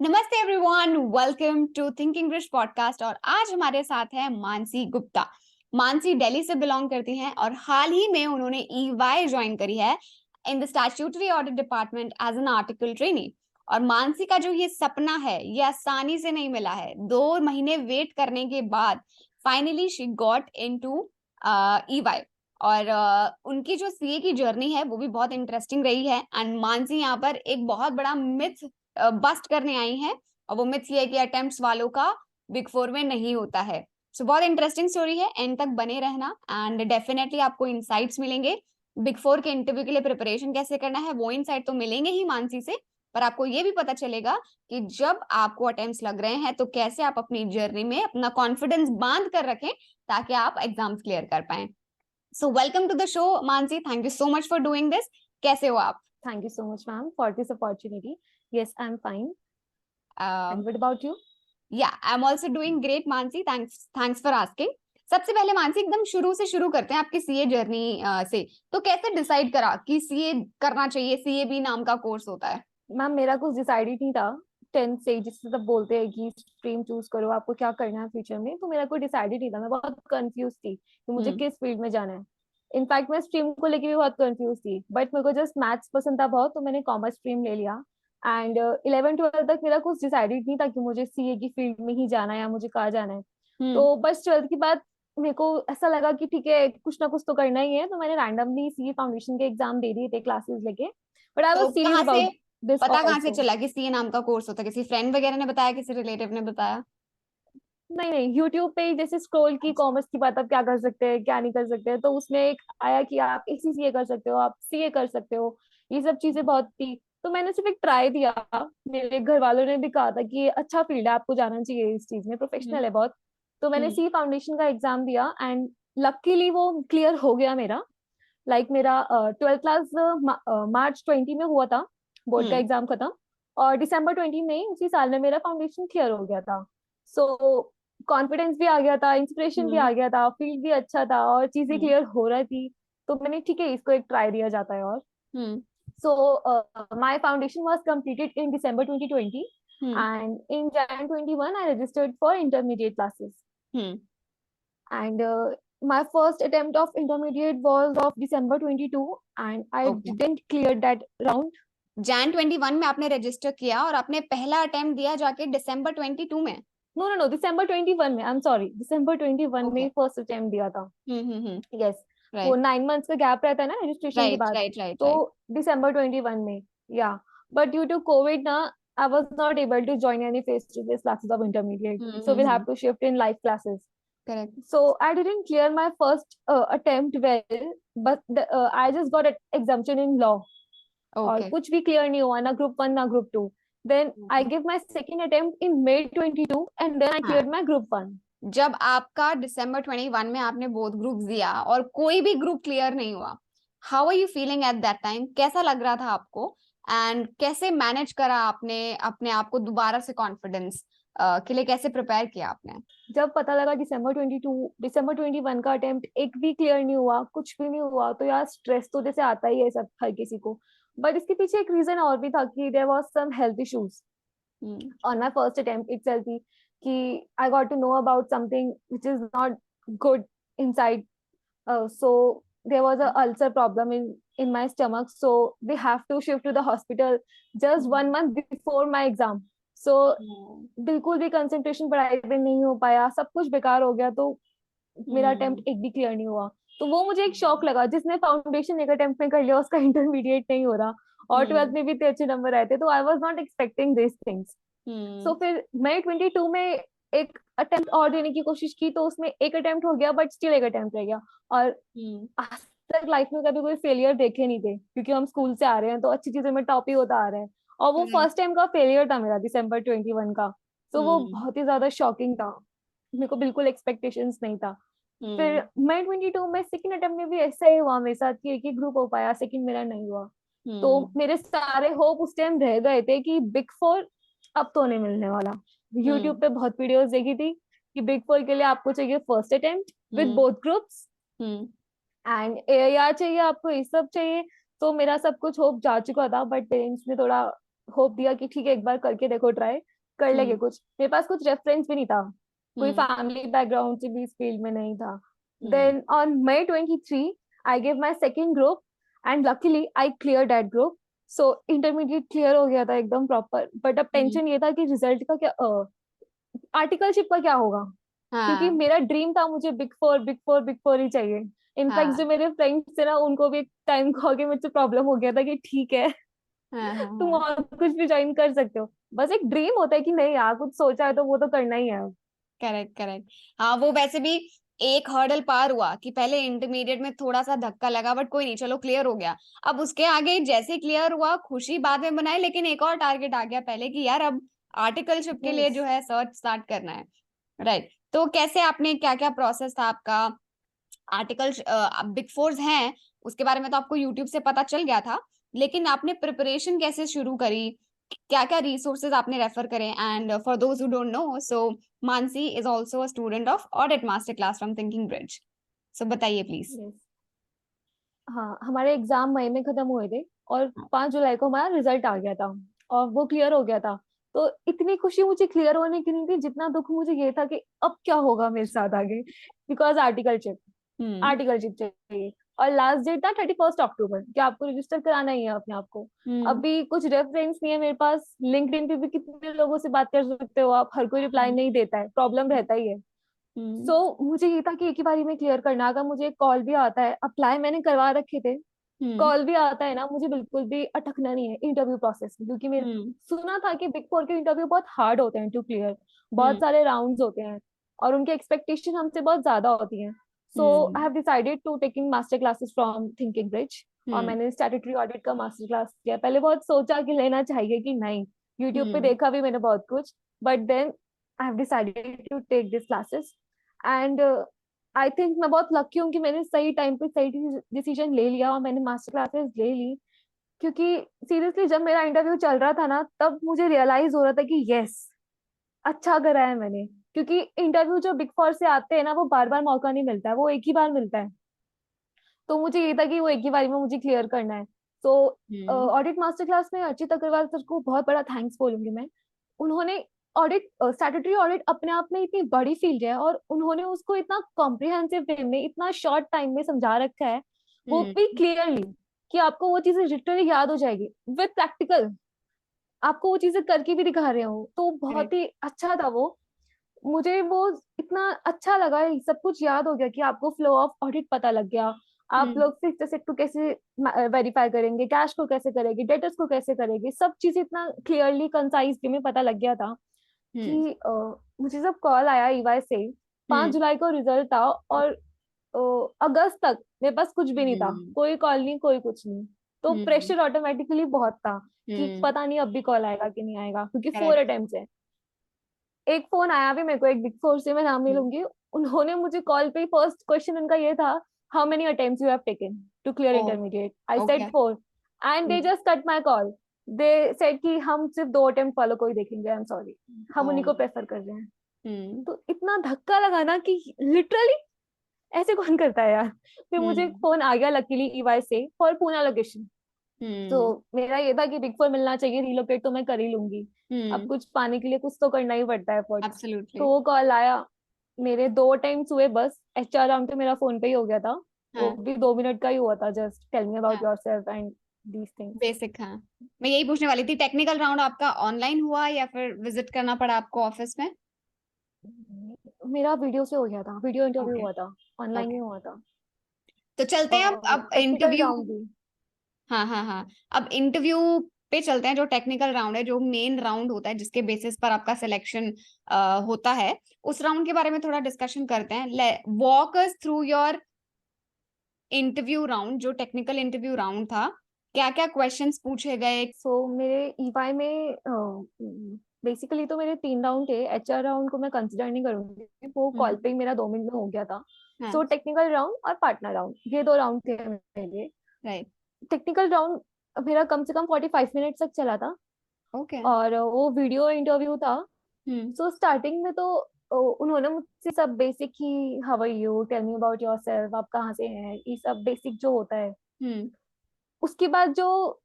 नमस्ते everyone, welcome to Think English podcast. और आज हमारे साथ है मानसी गुप्ता। मानसी दिल्ली से बिलोंग करती हैं और हाल ही में उन्होंने ईवाई ज्वाइन करी है in the statutory audit department as an article trainee. और मानसी का जो ये सपना है ये आसानी से नहीं मिला है। 2 महीने वेट करने के बाद finally she got into EY. और उनकी जो सीए की जर्नी है वो भी बहुत इंटरेस्टिंग रही है। एंड मानसी यहाँ पर एक बहुत बड़ा मिथ बस्ट करने आई हैं, और वो मिथ ये है कि अटेम्प्ट्स वालों का बिग फोर में नहीं होता है। सो बहुत इंटरेस्टिंग स्टोरी है, एंड तक बने रहना एंड डेफिनेटली आपको इनसाइट्स मिलेंगे। बिग फोर के इंटरव्यू के लिए प्रिपरेशन कैसे करना है वो इनसाइट तो मिलेंगे ही मानसी से, पर आपको ये भी पता चलेगा कि जब आपको अटेम्प्ट्स लग रहे हैं तो कैसे आप अपनी जर्नी में अपना कॉन्फिडेंस बांध कर रखें ताकि आप एग्जाम्स क्लियर कर पाए। So welcome to the show Mansi, thank you so much for doing this. कैसे हो आप? Thank you so much, ma'am, for this opportunity. Yes, I'm fine. And what about you? या I am also doing great Mansi, thanks for asking. सबसे पहले मानसी एकदम शुरू से शुरू करते हैं आपकी सीए जर्नी से। तो कैसे डिसाइड करा कि सीए करना चाहिए? सीए भी नाम का कोर्स होता है। मैम, मेरा कुछ डिसाइडेड नहीं था। 10th से जिससे सब बोलते हैं कि स्ट्रीम चूज करो, आपको क्या करना है फ्यूचर में, तो मेरा कोई डिसाइडेड नहीं था। मैं बहुत कंफ्यूज थी कि मुझे किस फील्ड में जाना है। इनफैक्ट मैं स्ट्रीम को लेके भी बहुत कंफ्यूज थी, बट मेरे को जस्ट मैथ्स पसंद था बहुत, तो मैंने कॉमर्स स्ट्रीम ले लिया। एंड 11th 12th तक मेरा कुछ डिसाइडेड नहीं था कि मुझे सीए की फील्ड में ही जाना है या मुझे कहाँ जाना है। हम्म। तो बस 12th के बाद मेरे को ऐसा लगा कि ठीक है, कुछ ना कुछ तो करना ही है, तो मैंने रैंडमली सीए फाउंडेशन के एग्जाम दे दिए थे क्लासेस लेके। बट आई वाज तो सीरियस कहाँ से अबाउट दिस पता, कहाँ से ऑल्सो। चला कि सीए नाम का कोर्स होता है? किसी फ्रेंड वगैरह ने बताया, किसी रिलेटिव ने बताया? नहीं नहीं, यूट्यूब पे जैसे स्क्रॉल की अच्छा। कॉमर्स की बात, आप क्या कर सकते हैं क्या नहीं कर सकते हैं, तो उसमें एक आया कि आप ACCA कर सकते हो, आप सीए कर सकते हो। ये सब चीजें बहुत थी, तो मैंने सिर्फ एक ट्राई दिया। मेरे घर वालों ने भी कहा था कि ये अच्छा फील्ड है, आपको जाना चाहिए, इस चीज में हम्म। प्रोफेशनल है बहुत। तो मैंने हम्म। सी फाउंडेशन का एग्जाम दिया एंड लकीली वो क्लियर हो गया मेरा। मेरा 12th क्लास March 20 में हुआ था, बोर्ड का हम्म। एग्जाम खत्म। और December 20 में उसी साल में मेरा फाउंडेशन क्लियर हो गया था। सो कॉन्फिडेंस भी आ गया था, इंस्पिरेशन भी हम्म। आ गया था, फील्ड भी अच्छा था और चीजें हम्म। क्लियर हो रही थी। तो मैंने ठीक है, इसको एक ट्राई दिया जाता है। और hmm. So my foundation was completed in December 2020, hmm. and in Jan 21 I registered for intermediate classes. Hmm. And my first attempt of intermediate was of December 22, and I okay. didn't clear that round. Jan 21 में आपने register किया और आपने पहला attempt दिया जाके December 22 में? No, no, no, December 21 में, I'm sorry, December 21 में ओके। फर्स्ट अटेम्प्ट दिया था। हम्म। यस। वो राइट 9 months का गैप रहता है ना रजिस्ट्रेशन के राइट बाद। राइट राइट तो राइट। December 21 में, या, बट ड्यू टू कोविड ना, I was not able to join any face-to-face classes of intermediate, so we'll have to shift in live classes. Correct. So I didn't clear my first attempt well, but I just got an exemption in law. और okay. कुछ भी clear नहीं हुआ, ना group 1 ना group 2। Then I give my second attempt in May 22, and then I हाँ, clear my group 1। जब आपका December 21 में आपने बोथ ग्रुप दिया और कोई भी ग्रुप क्लियर नहीं हुआ, how are you feeling at that time? कैसा लग रहा था आपको? एंड कैसे मैनेज करा आपने अपने आप को दोबारा से कॉन्फिडेंस के लिए? कैसे प्रिपेयर किया आपने? जब पता लगा December 21 का अटेम्प्ट एक भी क्लियर नहीं हुआ, कुछ भी नहीं हुआ, तो यार स्ट्रेस तो जैसे आता ही है सब हर किसी को। बट इसके पीछे एक रीजन और भी था कि there was some health issues hmm. on my first attempt itself ही, कि I got to know about something which is not good inside. So there was a ulcer problem in my stomach, so they have to shift to the hospital just 1 month before my exam. So बिल्कुल भी concentration पढ़ाई पे नहीं हो पाया, सब कुछ बेकार हो गया। तो मेरा अटेम्प्ट एक भी क्लियर नहीं हुआ। तो वो मुझे एक शॉक लगा, जिसने फाउंडेशन एक अटेम्प्ट में कर लिया उसका इंटरमीडिएट नहीं हो रहा, और 12th में भी इतने अच्छे नंबर आए थे। तो I was not expecting this things. So फिर मैं 22 में एक अटेम्प्ट और देने की कोशिश की, तो उसमें एक अटेम्प्ट हो गया, बट स्टिल एक अटेम्प्ट रह गया। और आज तक लाइफ में कभी कोई फेलियर देखे नहीं थे, क्योंकि हम स्कूल से आ रहे हैं तो अच्छी चीजों में टॉप ही होता आ रहा है। और वो फर्स्ट टाइम का फेलियर था मेरा, December 21 का। तो वो बहुत ही ज्यादा शॉकिंग था, मेरे को बिल्कुल एक्सपेक्टेशंस नहीं था। फिर मैं 22 में सेकंड अटेम्प्ट में भी ऐसा ही हुआ मेरे साथ कि एक ही ग्रुप हो पाया, सेकंड मेरा नहीं हुआ। तो मेरे सारे होप उस टाइम रह गए थे कि बिग फोर अब तो नहीं मिलने वाला। यूट्यूब पे बहुत वीडियोस देखी थी कि बिग फोर के लिए आपको चाहिए first attempt with both groups, and AIR चाहिए आपको, ये सब चाहिए। तो मेरा सब कुछ होप जा चुका था, बट पेरेंट्स ने थोड़ा होप दिया कि ठीक है, एक बार करके देखो ट्राई। कर लेंगे हम्म कुछ। मेरे पास कुछ रेफरेंस भी नहीं था, कोई हम्म फैमिली बैकग्राउंड से भी इस फील्ड में नहीं था। Hmm then on May 23 I give my second group and luckily I clear that group. So intermediate clear हो गया था एकदम प्रॉपर। बट अब हम्म, टेंशन ये था कि रिजल्ट का क्या, आर्टिकलशिप का क्या होगा, क्योंकि हाँ मेरा ड्रीम था, मुझे big four big four big four ही चाहिए। इनफैक्ट हाँ जो मेरे फ्रेंड्स थे ना, उनको भी एक टाइम को आगे मुझसे प्रॉब्लम हो गया था कि ठीक है, हाँ हाँ तुम हाँ, और कुछ भी ज्वाइन कर सकते हो। बस एक ड्रीम होता है कि नहीं यार, कुछ सोचा है तो वो तो करना ही है। Correct correct. हाँ वो वैसे भी एक हर्डल पार हुआ कि पहले इंटरमीडिएट में थोड़ा सा धक्का लगा, बट कोई नहीं, चलो क्लियर हो गया। अब उसके आगे जैसे क्लियर हुआ, खुशी बाद में बनाए, लेकिन एक और टारगेट आ गया पहले कि यार अब आर्टिकलशिप के लिए यस। जो है सर्च स्टार्ट करना है। राइट। तो कैसे आपने, क्या क्या प्रोसेस था आपका? आर्टिकल बिग फोर्स हैं, उसके बारे में तो आपको यूट्यूब से पता चल गया था, लेकिन आपने प्रिपरेशन कैसे शुरू करी? क्या क्या रिसोर्सेज आपने रेफर करें? And for those who don't know, so Mansi is also a student of audit master class from Thinking Bridge. So बताइए प्लीज। यस। हाँ, हमारे एग्जाम मई में खत्म हुए थे और 5 जुलाई को हमारा रिजल्ट आ गया था और वो क्लियर हो गया था। तो इतनी खुशी मुझे क्लियर होने की नहीं थी जितना दुख मुझे ये था कि अब क्या होगा मेरे साथ आगे, बिकॉज आर्टिकलशिप, हम्म आर्टिकलशिप चाहिए। और लास्ट डेट था 31 अक्टूबर कि आपको रजिस्टर कराना ही है अपने आप को। हम्म अभी कुछ रेफरेंस नहीं है मेरे पास, लिंक्डइन पे भी कितने लोगों से बात कर सकते हो आप, हर कोई रिप्लाई नहीं देता है, प्रॉब्लम रहता ही है। हम्म सो मुझे ये था कि एक ही बारी में क्लियर करना। अगर मुझे कॉल भी आता है, अप्लाई मैंने करवा रखे थे, हम्म कॉल भी आता है ना, मुझे बिल्कुल भी अटकना नहीं है इंटरव्यू प्रोसेस में, क्योंकि मेरे हम्म सुना था कि बिग फोर के इंटरव्यू बहुत हार्ड होते हैं टू क्लियर, बहुत हम्म सारे राउंड्स होते हैं और उनके एक्सपेक्टेशन हमसे बहुत ज्यादा होती हैं। So I hmm have decided to taking master classes from Thinking Bridge. और हम्म मैंने स्टैट्यूटरी ऑडिट का मास्टर क्लास किया। पहले बहुत सोचा कि लेना चाहिए कि नहीं, यूट्यूब पे हम्म देखा भी मैंने बहुत कुछ, but then I have decided to take this classes. And I think मैं बहुत लकी हूँ कि मैंने सही टाइम पे सही डिसीजन ले लिया और मैंने मास्टर क्लासेस ले ली। क्योंकि सीरियसली जब मेरा इंटरव्यू चल रहा था ना, तब मुझे रियलाइज हो रहा था कि यस, अच्छा करा है मैंने। क्योंकि इंटरव्यू जो बिग फोर से आते हैं ना, वो बार बार मौका नहीं मिलता है, वो एक ही बार मिलता है। तो मुझे ये था कि वो एक ही बारी में मुझे क्लियर करना है। तो हम्म ऑडिट मास्टर क्लास में अर्चित अग्रवाल सर को बहुत बड़ा थैंक्स बोलूंगी मैं। उन्होंने ऑडिट, स्टैट्यूटरी ऑडिट अपने आप में इतनी बड़ी फील्ड है और उन्होंने उसको इतना कॉम्प्रिहेंसिव वे में, इतना शॉर्ट टाइम में समझा रखा है, वो भी हम्म क्लियरली, कि आपको वो चीजें लिटरली याद हो जाएगी विद प्रैक्टिकल, आपको वो चीजें करके भी दिखा रहे हो। तो बहुत करेक्ट। ही अच्छा था वो। मुझे वो इतना अच्छा लगा, ये सब कुछ याद हो गया कि आपको फ्लो ऑफ ऑडिट पता लग गया, आप हम्म लोग फिक्स एसेट को कैसे वेरीफाई करेंगे, कैश को कैसे करेंगे, डेटर्स को कैसे करेंगे, सब चीज इतना क्लियरली कंसाइज वे में पता लग गया था हम्म कि मुझे जब कॉल आया ईवाई से, 5 जुलाई को रिजल्ट था और अगस्त तक मेरे पास कुछ भी नहीं था, हम्म कोई कॉल नहीं, कोई कुछ नहीं। तो हम्म प्रेशर ऑटोमेटिकली बहुत था कि हम्म पता नहीं अब भी कॉल आएगा कि नहीं आएगा, क्योंकि फोर करेक्ट। अटेम्प्ट है। एक फोन आया भी मेरे को, एक बिग फोर से, मैं नाम नहीं लूंगी, उन्होंने मुझे कॉल पे, फर्स्ट क्वेश्चन उनका ये था, how many attempts you have taken to clear O intermediate. I said okay. 4 and they just cut my call. They said कि हम सिर्फ 2 अटेम्प्ट वालों को ही देखेंगे, आई एम सॉरी, हम ओ उन्हीं को प्रेफर कर रहे हैं। हम्म तो इतना धक्का लगा ना कि लिटरली ऐसे कौन करता है यार। फिर मुझे एक हम्म फोन आ गया लकीली ईवाई से फॉर पूना लोकेशन। तो हम्म मेरा ये था कि बिग फोर मिलना चाहिए, रिलोकेट तो मैं कर ही लूंगी, अब हम्म कुछ पाने के लिए कुछ तो करना ही पड़ता है एफर्ट्स। एब्सोल्युटली। तो वो कॉल आया, मेरे 2 टाइम्स हुए, बस एचआर राउंड पे मेरा फोन पे ही हो गया था। वो हाँ भी 2 मिनट का ही हुआ था, जस्ट टेल मी अबाउट हाँ yourself and these things. Basic, हाँ। मैं यही पूछने वाली थी, टेक्निकल राउंड आपका ऑनलाइन हुआ या फिर विजिट करना पड़ा आपको ऑफिस में? मेरा वीडियो से हो गया था, वीडियो इंटरव्यू ओके हुआ था, ऑनलाइन ही ओके। हुआ था। तो चलते हैं अब टेक्निकल इंटरव्यू। राउंड भी। हाँ हाँ हाँ। अब इंटरव्यू पे चलते हैं। जो टेक्निकल राउंड है, जो मेन राउंड होता है जिसके बेसिस पर आपका सिलेक्शन होता है, उस राउंड के बारे में थोड़ा डिस्कशन करते हैं। Walk us through your interview round, जो टेक्निकल इंटरव्यू राउंड था, क्या क्या क्वेश्चंस पूछे गए? सो मेरे ईवाई में बेसिकली तो मेरे 3 राउंड थे, एचआर राउंड को मैं कंसिडर नहीं करूंगी, वो कॉल हम्म पे ही मेरा 2 मिनट में हो गया था। हाँ सो टेक्निकल राउंड और पार्टनर राउंड, ये 2 राउंड थे मेरे। राइट। टेक्निकल राउंड मेरा कम से कम 45 मिनट तक चला था ओके। और वो वीडियो इंटरव्यू था। हम्म सो स्टार्टिंग में तो उन्होंने मुझसे सब बेसिक ही, how are you, tell me about yourself, आप कहाँ से हैं, ये सब बेसिक जो होता है। हम्म उसके बाद जो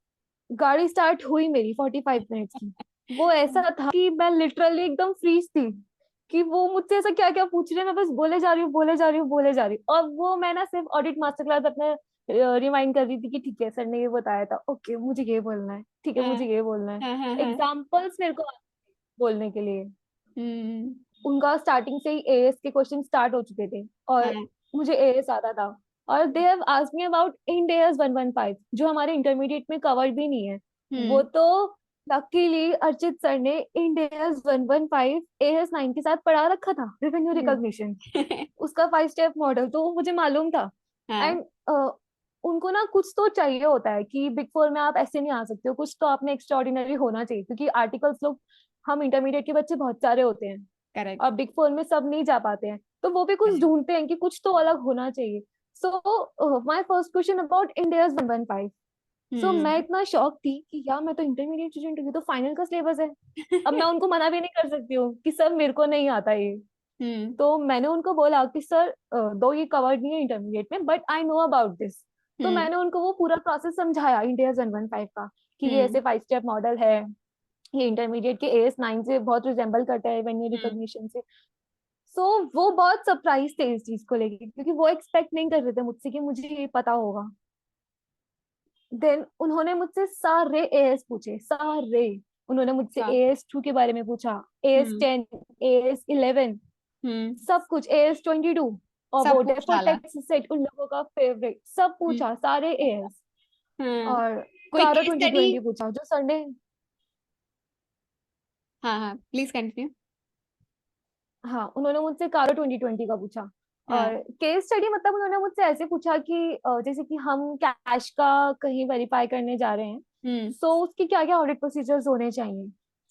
गाड़ी स्टार्ट हुई मेरी 45 मिनट्स की, वो ऐसा था कि मैं लिटरली एकदम फ्रीज थी कि वो मुझसे ऐसा क्या क्या पूछ रहे हैं, मैं बस बोले जा रही हूँ बोले जा रही हूँ बोले जा रही हूँ। और वो मैं ना सिर्फ ऑडिट मास्टर क्लास अपने रिमाइंड कर रही थी कि ठीक है सर ने ये बताया था, ओके मुझे ये बोलना है, ठीक है हाँ मुझे ये बोलना है। हाँ हाँ हाँ। एग्जाम्पल्स मेरे को आते थे बोलने के लिए। हम्म। उनका स्टार्टिंग से ही एएस के क्वेश्चन स्टार्ट हो चुके थे और हाँ। मुझे एएस आता था। और they have asked me about Ind AS 115 जो हमारे इंटरमीडिएट में कवर्ड भी नहीं है। वो हम्म। तो लकीली अर्चित सर ने इंड एएस 115 एएस 9 के साथ पढ़ा रखा था, रेवेन्यू हम्म। रिकॉग्निशन, उसका 5 स्टेप मॉडल, तो वो मुझे मालूम था। हाँ। एंड उनको ना कुछ तो चाहिए होता है कि बिग फोर में आप ऐसे नहीं आ सकते हो, कुछ तो आपने एक्स्ट्रा ऑर्डिनरी होना चाहिए, क्योंकि आर्टिकल्स लोग, हम इंटरमीडिएट के बच्चे बहुत सारे होते हैं करेक्ट। और बिग फोर में सब नहीं जा पाते हैं, तो वो भी कुछ ढूंढते हैं कि कुछ तो अलग होना चाहिए। So my first question about India's 115। सो मैं हम्म। इतना शॉक थी कि यार मैं तो इंटरमीडिएट स्टूडेंट हूँ, ये तो फाइनल का सिलेबस है। अब मैं उनको मना भी नहीं कर सकती हूँ कि सर मेरे को नहीं आता ये। हम्म। तो मैंने उनको बोला कि सर दो ये कवर्ड नहीं है इंटरमीडिएट में, but I know about this. तो हम्म। मैंने उनको वो पूरा प्रोसेस समझाया इंडियाज 115 का, कि ये हम्म। ऐसे 5 स्टेप मॉडल है, ये इंटरमीडिएट के एएस 9 से बहुत रिजेंबल करता है रेवेन्यू हम्म। रिकॉग्निशन से। सो वो बहुत सरप्राइज थे इस चीज को लेके, क्योंकि वो एक्सपेक्ट नहीं कर रहे थे मुझसे कि मुझे ये पता होगा। देन उन्होंने मुझसे सारे एएस पूछे, सारे। उन्होंने मुझसे अच्छा। एएस 2 के बारे में पूछा, एएस हम्म। 10, एएस 11, हम्म। सब कुछ, एएस 22, और सब वो पूछ डेफो डाला। टेक्स्ट सेट उन लोगों का फेवरेट, सब हम्म। पूछा, सारे एएस। हाँ। और कोई कारो केस स्टडी। 2020 पूछा जो सर ने। हाँ हाँ, प्लीज कंटिन्यू। हाँ, उन्होंने मुझसे कारो 2020 का पूछा। और हाँ। केस स्टडी मतलब उन्होंने मुझसे ऐसे पूछा कि जैसे कि हम कैश का कहीं वेरीफाई करने जा रहे हैं, हम्म। सो उसके क्या क्या ऑडिट प्रोसीजर्स होने चाहिए,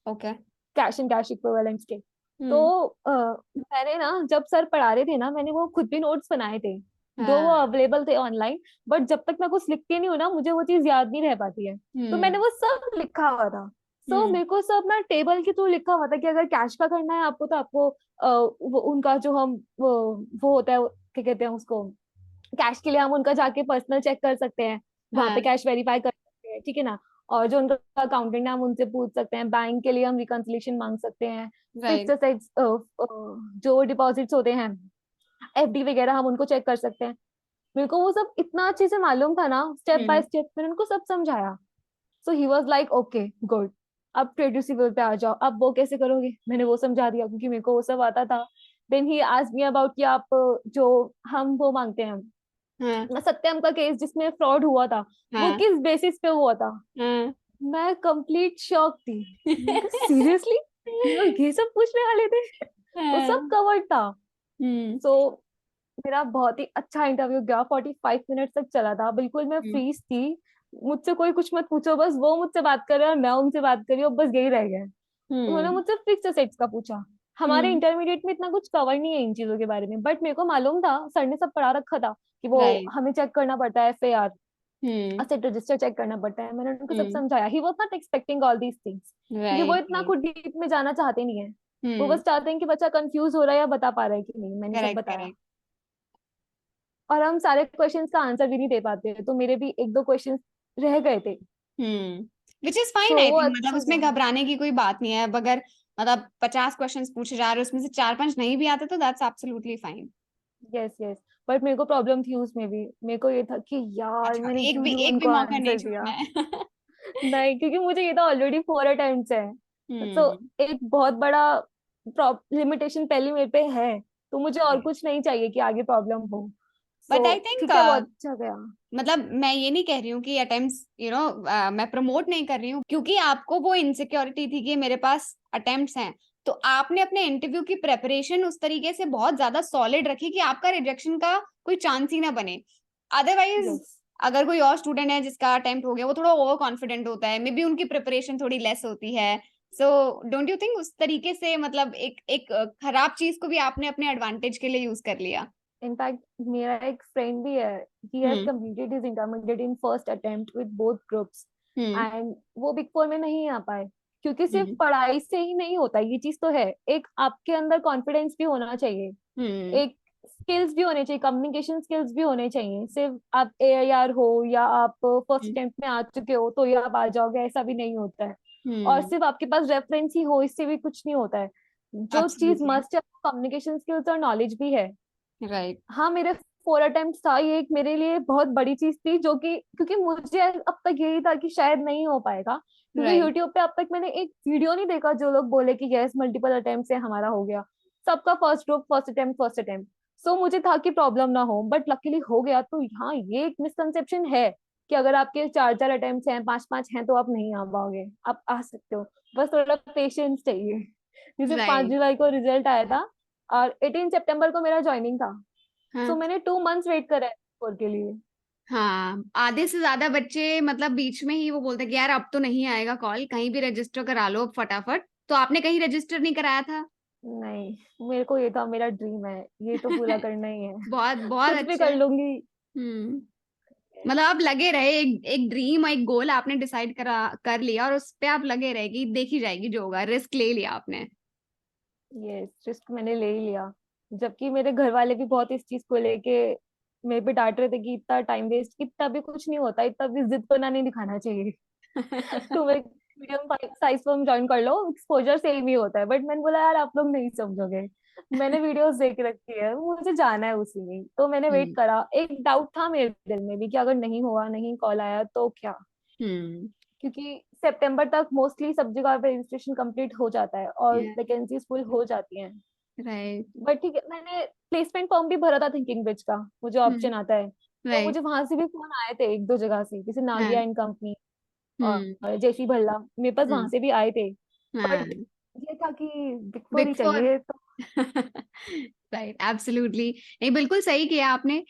okay. Cash and cash equivalents के। तो हम्म। मैंने ना, जब सर पढ़ा रहे थे ना, मैंने वो खुद भी नोट्स बनाए थे, दो वो हाँ। अवेलेबल थे ऑनलाइन। बट जब तक मैं कुछ लिखती नहीं हूँ ना, मुझे वो चीज याद नहीं रह पाती है। तो मैंने हम्म। वो सब लिखा हुआ था। सो हम्म। मेरे को सब ना टेबल के थ्रू लिखा हुआ था कि अगर कैश का करना है आपको, तो आपको वो उनका जो हम वो होता है, क्या कहते हैं उसको, कैश के लिए हम उनका जाके पर्सनल चेक कर सकते हैं, वहां पे हाँ। कैश वेरीफाई कर सकते हैं, ठीक है ना। और जो उनका अकाउंटेंट है हम उनसे पूछ सकते हैं, बैंक के लिए हम रिकंसिलिएशन मांग सकते हैं, फिक्स्ड राइट। असेट्स जो डिपॉजिट्स होते हैं, एफडी वगैरह, हम उनको चेक कर सकते हैं। मेरे को वो सब इतना अच्छे से मालूम था ना, स्टेप बाय हम्म। स्टेप मैंने उनको सब समझाया। So he was like okay good, अब ट्रेड रिसीवेबल पे आ जाओ, अब वो कैसे करोगे, मैंने वो समझा दिया क्योंकि मेरे को वो सब आता था। Then he asked me about कि आप जो हम वो मांगते हैं, हाँ सत्यम का केस जिसमें फ्रॉड हुआ था, वो हाँ किस बेसिस पे हुआ था। हाँ। मैं कंप्लीट शॉक थी, मैंने कहा सीरियसली ये लोग ये सब पूछने वाले थे। वो सब हाँ। कवर्ड था। हम्म। सो मेरा बहुत ही अच्छा इंटरव्यू गया, 45 मिनट तक चला था, बिल्कुल मैं हम्म। फ्रीज थी। मुझसे कोई कुछ मत पूछो, बस वो मुझसे बात कर रहे हैं और मैं उनसे बात कर रही हूँ, बस यही रह गया। उन्होंने हम्म। मुझसे फिक्स असेट्स का पूछा। हमारे हम्म। इंटरमीडिएट में इतना कुछ कवर नहीं है इन चीजों के बारे में, बट मेरे को मालूम था, सर ने सब पढ़ा रखा था कि वो राइट। हमें चेक करना पड़ता है, एफएआर, हम्म। असेट रजिस्टर चेक करना पड़ता है। मैंने उनको सब हम्म। समझाया, he was not expecting all these things, क्योंकि वो राइट इतना राइट। कुछ डीप में जाना चाहते नहीं है। वो हम्म। बस चाहते हैं कि बच्चा कंफ्यूज हो रहा है या बता पा रहा है कि नहीं। मैंने सब करेक्ट बताया। करेक्ट। और हम सारे क्वेश्चंस का आंसर भी नहीं दे पाते, तो मेरे भी एक दो क्वेश्चंस रह गए थे। हम्म। विच इज फाइन सो आई वो थिंक, मतलब अच्छा उसमें गया। घबराने की कोई बात नहीं है। अब अगर मतलब 50 क्वेश्चंस पूछे जा रहे हैं, उसमें से 4 5 नहीं भी आते तो that's absolutely fine. Yes yes, but मेरे को प्रॉब्लम थी उसमें भी, मेरे को ये था कि यार अच्छा, मैंने क्यों नहीं एक भी उनको मौका नहीं आंसर दिया। छोड़ना है। नहीं, क्योंकि मुझे ये तो ऑलरेडी 4 अटेम्प्ट्स है, तो हम्म। एक बहुत बड़ा लिमिटेशन पहले मेरे पे है, तो मुझे और कुछ नहीं चाहिए कि आगे प्रॉब्लम हो। बट सो आई थिंक ठीक है, बहुत अच्छा गया। मतलब मैं ये नहीं कह रही हूँ कि अटेम्प्ट्स मैं प्रमोट नहीं कर रही हूँ, क्योंकि आपको वो इनसिक्योरिटी थी कि मेरे पास अटेम्प्ट्स हैं, तो आपने अपने इंटरव्यू की प्रेपरेशन उस तरीके से बहुत ज्यादा सॉलिड रखी कि आपका रिजेक्शन का कोई चांस ही ना बने। अदरवाइज यस, अगर कोई और स्टूडेंट है जिसका अटेम्प्ट हो गया, वो थोड़ा ओवर कॉन्फिडेंट होता है, मे बी उनकी प्रिपरेशन थोड़ी लेस होती है। सो डोंट यू थिंक उस तरीके से मतलब एक एक खराब चीज को भी आपने अपने एडवांटेज के लिए यूज कर लिया? इनफैक्ट मेरा एक फ्रेंड भी है, he has hmm. Completed his intermediate in first attempt with both groups, hmm. And वो बिग फोर में नहीं आ पाए, क्योंकि सिर्फ हम्म। पढ़ाई से ही नहीं होता, ये चीज तो है, एक आपके अंदर कॉन्फिडेंस भी होना चाहिए, हम्म। एक स्किल्स भी होने चाहिए, कम्युनिकेशन स्किल्स भी होने चाहिए। सिर्फ आप एआईआर हो या आप फर्स्ट हम्म। अटेम्प्ट में आ चुके हो तो ये आप आ जाओगे, ऐसा भी नहीं होता है। और सिर्फ आपके पास रेफरेंस ही हो इससे भी कुछ नहीं होता है। जो चीज एब्सोल्युटली मस्ट है कम्युनिकेशन स्किल्स और नॉलेज भी है। राइट। हाँ, मेरे 4 अटेम्प्ट था, ये एक मेरे लिए बहुत बड़ी चीज थी, जो कि क्योंकि मुझे अब तक यही था कि शायद नहीं हो पाएगा, क्योंकि राइट। यूट्यूब पे अब तक मैंने एक वीडियो नहीं देखा जो लोग बोले कि यस मल्टीपल अटेम्प्ट से हमारा हो गया। सबका फर्स्ट ग्रुप फर्स्ट अटेम्प्ट। सो मुझे था कि प्रॉब्लम ना हो, बट लकीली हो गया। तो हाँ, ये एक मिसकंसेप्शन है कि अगर आपके 4 4 अटेम्प्ट हैं, 5 5 हैं, तो आप नहीं आ पाओगे। आप आ सकते हो, बस थोड़ा पेशेंस चाहिए। जैसे 5 राइट। जुलाई को रिजल्ट आया था और 18 सितंबर को मेरा ज्वाइनिंग था। हाँ। सो मैंने 2 मंथ्स वेट करा है स्कोर के लिए। हाँ, आधे से ज्यादा बच्चे मतलब बीच में ही वो बोलते हैं कि यार अब तो नहीं आएगा कॉल, कहीं भी रजिस्टर करा लो अब फटाफट। तो आपने कहीं रजिस्टर नहीं कराया था? नहीं, मेरे को ये था, मेरा ड्रीम है, ये तो पूरा करना ही है। बहुत बहुत कुछ भी अच्छा कर है। लूंगी। मतलब आप लगे रहे, एक ड्रीम और एक गोल आपने डिसाइड कर लिया और उस पे आप लगे रहे कि देखी जाएगी जो होगा, रिस्क ले लिया आपने। ये रिस्क मैंने ले ही लिया। जबकि मेरे घर वाले भी बहुत इस चीज को लेके मेरे पे डांट रहे थे कि इतना टाइम वेस्ट, इतना भी कुछ नहीं होता, इतना भी जिद करना नहीं दिखाना चाहिए। तुम एक मीडियम साइज फर्म ज्वाइन कर लो, एक्सपोजर सेम ही होता है। बट मैंने बोला यार आप लोग नहीं समझोगे, मैंने वीडियोस देख रखी है, मुझे जाना है उसी में। तो मैंने वेट हम्म। करा। एक डाउट था मेरे दिल में भी कि अगर नहीं हुआ, नहीं कॉल आया तो क्या। हम्म। क्योंकि सितंबर तक मोस्टली सब जगह पे रजिस्ट्रेशन कंप्लीट हो जाता है और वैकेंसीज फुल हो जाती हैं। राइट। बट ठीक है, मैंने प्लेसमेंट फॉर्म भी भरा था थिंकिंग ब्रिज का, मुझे ऑप्शन आता है। तो राइट। मुझे वहां से भी फोन आए थे एक दो जगह से, जैसे हाँ। नागिया इन कंपनी हम्म। और जेसी भल्ला, मेरे पास वहां हम्म। से भी आए थे। हाँ। बट ये था कि बिग फोर बिग ही फोर। चाहिए तो। Right, absolutely. नहीं, बिल्कुल सही किया आपने।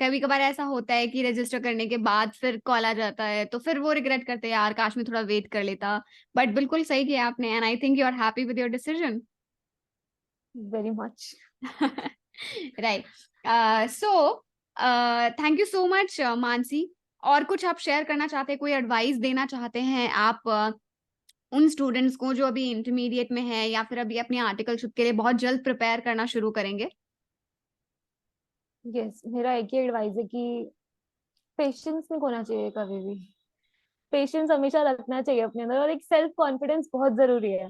कभी कभार ऐसा होता है कि रजिस्टर करने के बाद फिर कॉल आ जाता है तो फिर वो रिग्रेट करते हैं, यार काश मैं थोड़ा वेट कर लेता। बट बिल्कुल सही किया आपने, and I think you are happy with your decision. Very much. Right. So thank you so much Mansi. और कुछ आप शेयर करना चाहते हैं, कोई एडवाइस देना चाहते हैं आप उन स्टूडेंट्स को जो अभी इंटरमीडिएट में है या फिर अभी अपनी आर्टिकलशिप के लिए बहुत जल्द प्रिपेयर करना शुरू करेंगे? यस, मेरा एक ही एडवाइस है कि पेशेंस नहीं खोना चाहिए कभी भी। पेशेंस हमेशा रखना चाहिए अपने अंदर, और एक सेल्फ कॉन्फिडेंस बहुत जरूरी है।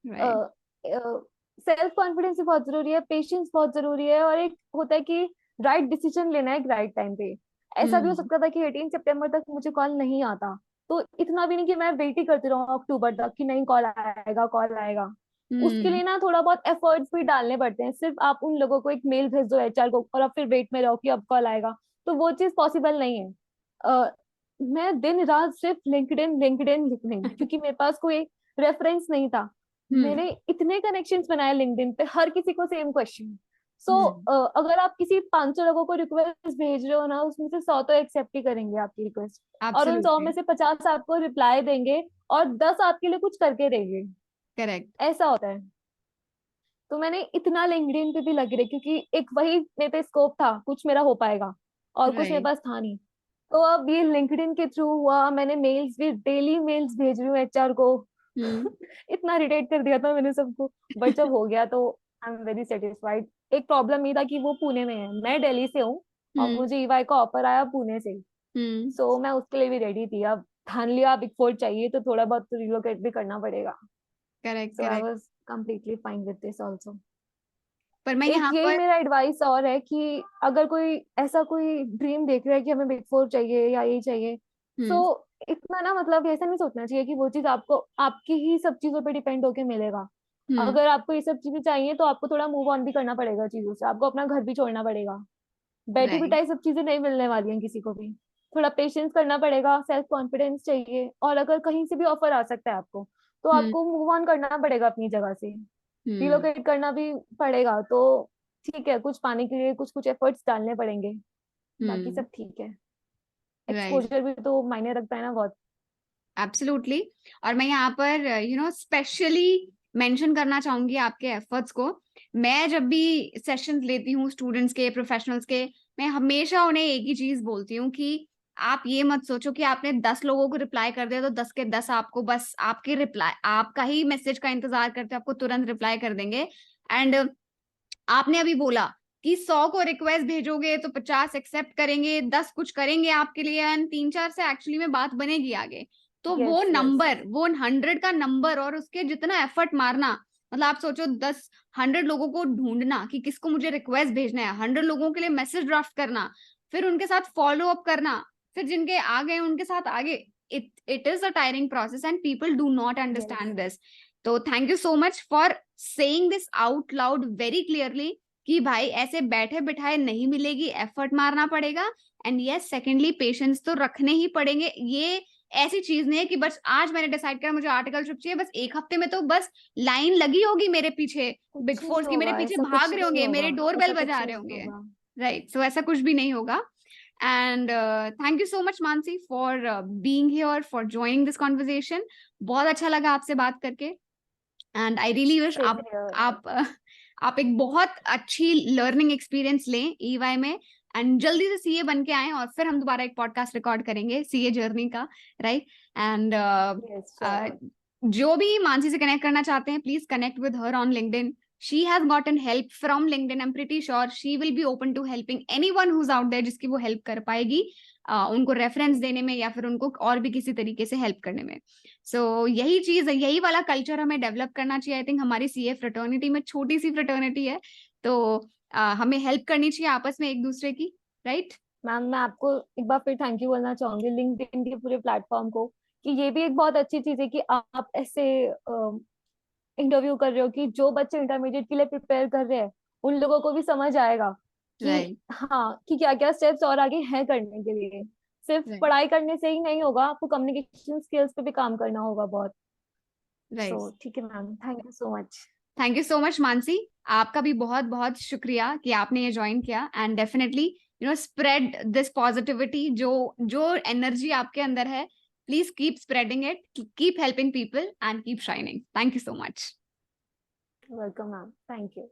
राइट। सेल्फ कॉन्फिडेंस भी बहुत जरूरी है, पेशेंस बहुत जरूरी है, और एक होता है कि राइट डिसीजन लेना है राइट टाइम पे। ऐसा भी हो हम्म। सकता था कि 18 सितंबर तक मुझे कॉल नहीं आता, तो इतना भी नहीं कि मैं वेट ही करती रहूं अक्टूबर तक कि नहीं कॉल आएगा कॉल आएगा। उसके हम्म। लिए ना थोड़ा बहुत एफर्ट्स भी डालने पड़ते हैं। सिर्फ आप उन लोगों को एक मेल भेज दो एचआर को और आप फिर वेट में रहो कि अब कॉल आएगा, तो वो चीज पॉसिबल नहीं है। मैं दिन रात सिर्फ लिंक्डइन लिंक्डइन लिंक्डइन, क्योंकि मेरे पास कोई रेफरेंस नहीं था। हम्म। मैंने इतने कनेक्शंस बनाए लिंक्डइन पे, हर किसी को सेम क्वेश्चन। सो हम्म। अगर आप किसी 500 लोगों को रिक्वेस्ट भेज रहे हो ना, उसमें से 100 तो एक्सेप्ट ही करेंगे आपकी रिक्वेस्ट, और उन 100 एब्सोल्युटली। में से 50 आपको रिप्लाई देंगे और 10 आपके लिए कुछ करके देंगे। करेक्ट। ऐसा होता है। तो मैंने इतना लिंक्डइन पे भी लगी रही, क्योंकि एक वही मेरे पे स्कोप था, कुछ मेरा हो पाएगा, और कुछ मेरे राइट। पास था नहीं। तो अब ये लिंक्डइन के थ्रू हुआ, मैंने मेल्स भी, डेली मेल्स भेज रही हूँ एचआर को। हम्म। इतना इरिटेट कर दिया था मैंने सबको, बट जब हो गया तो आई एम वेरी सेटिस्फाइड। एक प्रॉब्लम ये था कि वो पुणे में है, मैं दिल्ली से हूँ, और हम्म। मुझे ईवाई का ऑफर आया पुणे से। हम्म। सो मैं उसके लिए भी रेडी थी। अब ठान लिया बिग फोर चाहिए तो थोड़ा बहुत रिलोकेट भी करना पड़ेगा। Correct. So I correct. Was completely fine with this also। पर मैं एक यहाँ यही पर। मेरा एडवाइस और है कि अगर कोई ऐसा कोई ड्रीम देख रहा है कि हमें बिग फोर चाहिए या ये चाहिए, सो हम्म। इतना ना, मतलब ऐसा नहीं सोचना चाहिए कि वो चीज आपको आपकी ही सब चीजों पे डिपेंड होके मिलेगा। हम्म। अगर आपको ये सब चीजें चाहिए तो आपको थोड़ा मूव ऑन भी करना पड़ेगा चीजों से, आपको अपना घर भी छोड़ना पड़ेगा। बैठी राइट। बिठाई सब चीजें नहीं मिलने वाली हैं किसी को भी। थोड़ा पेशेंस करना पड़ेगा, सेल्फ कॉन्फिडेंस चाहिए, और अगर कहीं से भी ऑफर आ सकता है आपको, तो हम्म। आपको मूव ऑन करना पड़ेगा अपनी जगह से, हम्म। रिलोकेट करना भी पड़ेगा। तो ठीक है, कुछ पाने के लिए कुछ कुछ एफर्ट्स डालने पड़ेंगे, बाकी हम्म। सब ठीक है। राइट। एक्सपोजर भी तो मायने रखता है ना बहुत। एब्सोल्युटली। और मैं यहाँ पर स्पेशली मेंशन करना चाहूंगी आपके एफर्ट्स को। मैं जब भी सेशंस लेती हूँ स्टूडेंट्स के, प्रोफेशनल्स के, मैं हमेशा उन्हें एक ही चीज बोलती हूँ कि आप ये मत सोचो कि आपने 10 लोगों को रिप्लाई कर दिया तो 10 के 10 आपको बस आपके रिप्लाई, आपका ही मैसेज का इंतजार करते आपको तुरंत रिप्लाई कर देंगे। एंड आपने अभी बोला कि 100 को रिक्वेस्ट भेजोगे तो 50 एक्सेप्ट करेंगे, 10 कुछ करेंगे आपके लिए, एंड 3 4 से एक्चुअली में बात बनेगी आगे। तो Yes, वो yes. नंबर, वो 100 का नंबर और उसके जितना एफर्ट मारना, मतलब आप सोचो 100 लोगों को ढूंढना कि किसको मुझे रिक्वेस्ट भेजना है, 100 लोगों के लिए मैसेज ड्राफ्ट करना, फिर उनके साथ फॉलो अप करना, फिर जिनके आ गए उनके साथ आगे, it is a tiring process and people do not understand this. तो thank you so much for saying this out loud very clearly कि भाई ऐसे बैठे बिठाए नहीं मिलेगी, एफर्ट मारना पड़ेगा. एंड यस, सेकेंडली पेशेंस तो रखने ही पड़ेंगे. ये ऐसी चीज नहीं है कि बस आज मैंने डिसाइड किया मुझे आर्टिकलशिप चाहिए, बस एक हफ्ते में तो बस लाइन लगी होगी मेरे पीछे, बिग कुछ फोर्स नहीं की मेरे होगा, पीछे ऐसा भाग कुछ रहे भी नहीं होंगे, होगा, मेरे डोरबेल ऐसा कुछ बजा रहे नहीं होंगे. होगा. राइट, सो ऐसा कुछ भी नहीं होगा. And thank you so much Mansi for being here, for joining this conversation. बहुत अच्छा लगा आपसे बात करके. And I really wish Same here. आप एक बहुत अच्छी लर्निंग एक्सपीरियंस लें ईवाई में, एंड जल्दी से सीए बन के आए, और फिर हम दोबारा एक पॉडकास्ट रिकॉर्ड करेंगे सीए जर्नी का. राइट. And Yes, sure. जो भी मानसी से कनेक्ट करना चाहते हैं, please connect with her on LinkedIn. She has gotten help from LinkedIn. I'm pretty sure she will be open to helping anyone who's out there जिसकी वो help कर पाएगी, उनको रेफरेंस देने में या फिर उनको और भी किसी तरीके से हेल्प करने में. सो यही चीज, यही वाला कल्चर हमें डेवलप करना चाहिए. आई थिंक हमारी सीए फ्रेटर्निटी में, छोटी सी फ्रेटर्निटी है, तो हमें हेल्प करनी चाहिए आपस में एक दूसरे की. राइट. मैम, मैं आपको एक बार फिर थैंक यू बोलना चाहूंगी लिंक्डइन के पूरे प्लेटफॉर्म को, कि ये भी एक बहुत अच्छी चीज है कि आप ऐसे इंटरव्यू कर रहे हो कि जो बच्चे इंटरमीडिएट के लिए प्रिपेयर कर रहे हैं उन लोगों को भी समझ आएगा कि राइट. हाँ, कि क्या क्या स्टेप्स और आगे हैं करने के लिए. सिर्फ राइट. पढ़ाई करने से ही नहीं होगा, आपको कम्युनिकेशन स्किल्स पे भी काम करना होगा बहुत. राइट. सो ठीक है ma'am, thank you so much. Thank you so much Mansi. आपका भी बहुत बहुत शुक्रिया कि आपने ये ज्वाइन किया. And definitely spread this positivity, जो जो एनर्जी आपके अंदर है, please keep spreading it, keep helping people and keep shining. Thank you so much. Welcome ma'am, thank you.